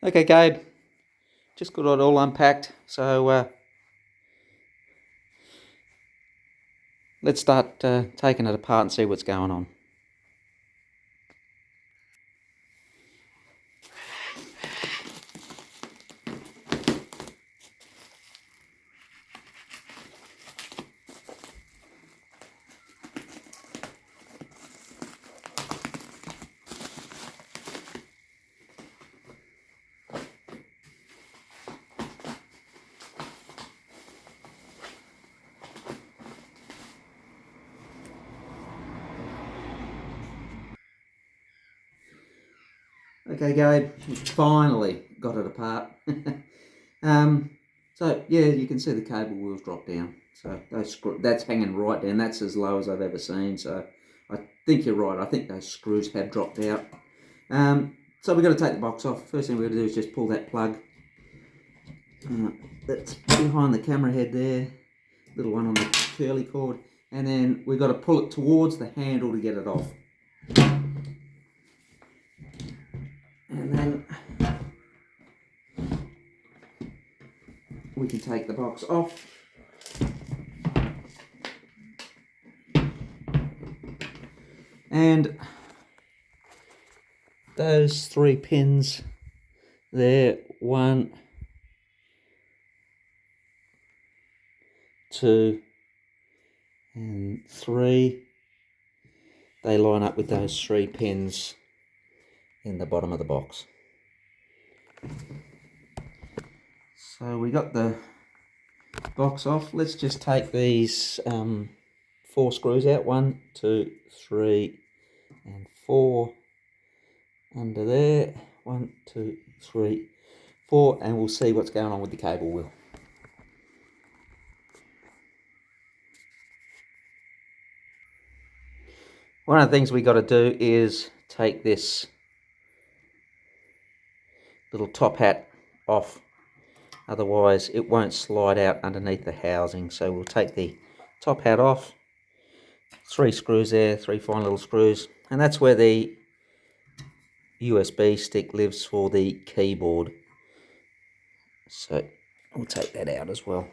Okay, Gabe, just got it all unpacked, so let's start taking it apart and see what's going on. Okay, Gabe, we finally got it apart. So yeah, you can see the cable wheels drop down. So that's hanging right down. That's as low as I've ever seen. So I think you're right. I think those screws have dropped out. So we've got to take the box off. First thing we're going to do is just pull that plug. That's behind the camera head there. Little one on the curly cord. And then we've got to pull it towards the handle to get it off. And then we can take the box off. And those 3 pins there, 1, 2, and 3, they line up with those 3 pins in the bottom of the box. So we got the box off. Let's just take these 4 screws out. 1, 2, 3, and 4 under there. 1, 2, 3, 4, and we'll see what's going on with the cable wheel. One of the things we got to do is take this little top hat off, otherwise it won't slide out underneath the housing. So we'll take the top hat off, 3 screws there, 3 fine little screws, and that's where the USB stick lives for the keyboard. So we'll take that out as well.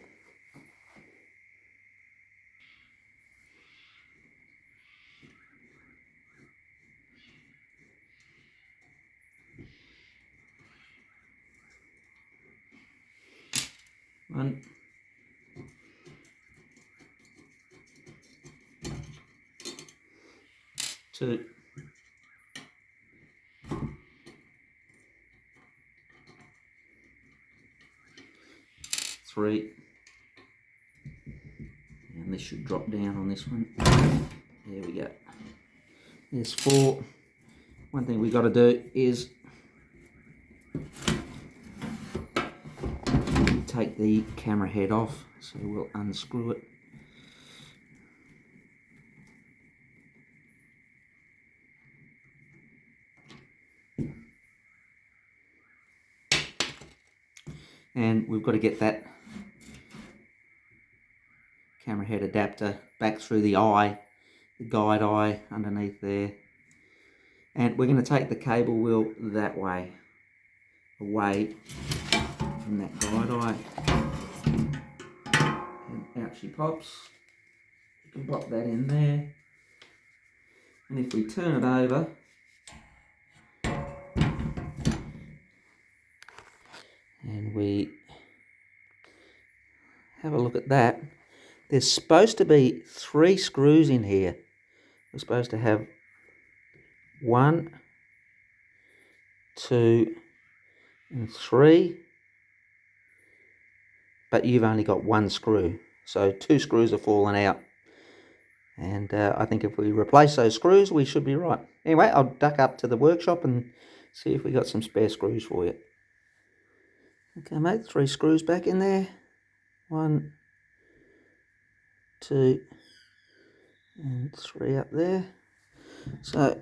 One, 2, 3, and this should drop down on this one. There we go. There's 4. One thing we got to do is take the camera head off, so we'll unscrew it. And we've got to get that camera head adapter back through the eye, the guide eye underneath there. And we're going to take the cable wheel that way, away from that guide eye. And out she pops. You can pop that in there. And if we turn it over, and we have a look at that, there's supposed to be 3 screws in here. We're supposed to have 1, 2, and 3, but you've only got 1 screw, so 2 screws are falling out. And I think if we replace those screws, we should be right. Anyway, I'll duck up to the workshop and see if we got some spare screws for you. Okay, mate, 3 screws back in there. 1, 2, and 3 up there. So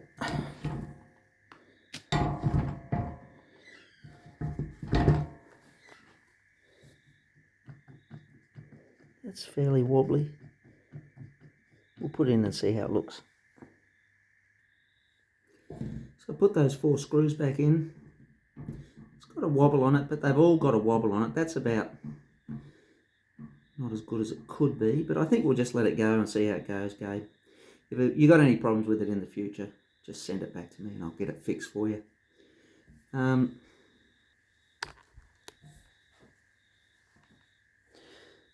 that's fairly wobbly. We'll put it in and see how it looks. So put those 4 screws back in. It's got a wobble on it, but they've all got a wobble on it. That's about not as good as it could be, but I think we'll just let it go and see how it goes, Gabe. If you got any problems with it in the future, just send it back to me and I'll get it fixed for you.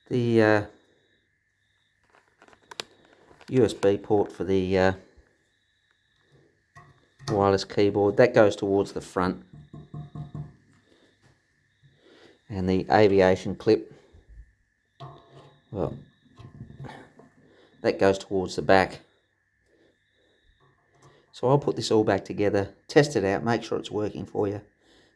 The USB port for the wireless keyboard, that goes towards the front, and the aviation clip, well, that goes towards the back. So I'll put this all back together, test it out, make sure it's working for you,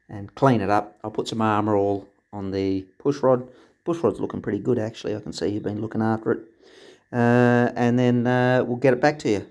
and clean it up. I'll put some Armor All on the push rod. Push rod's looking pretty good actually. I can see you've been looking after it. And then we'll get it back to you.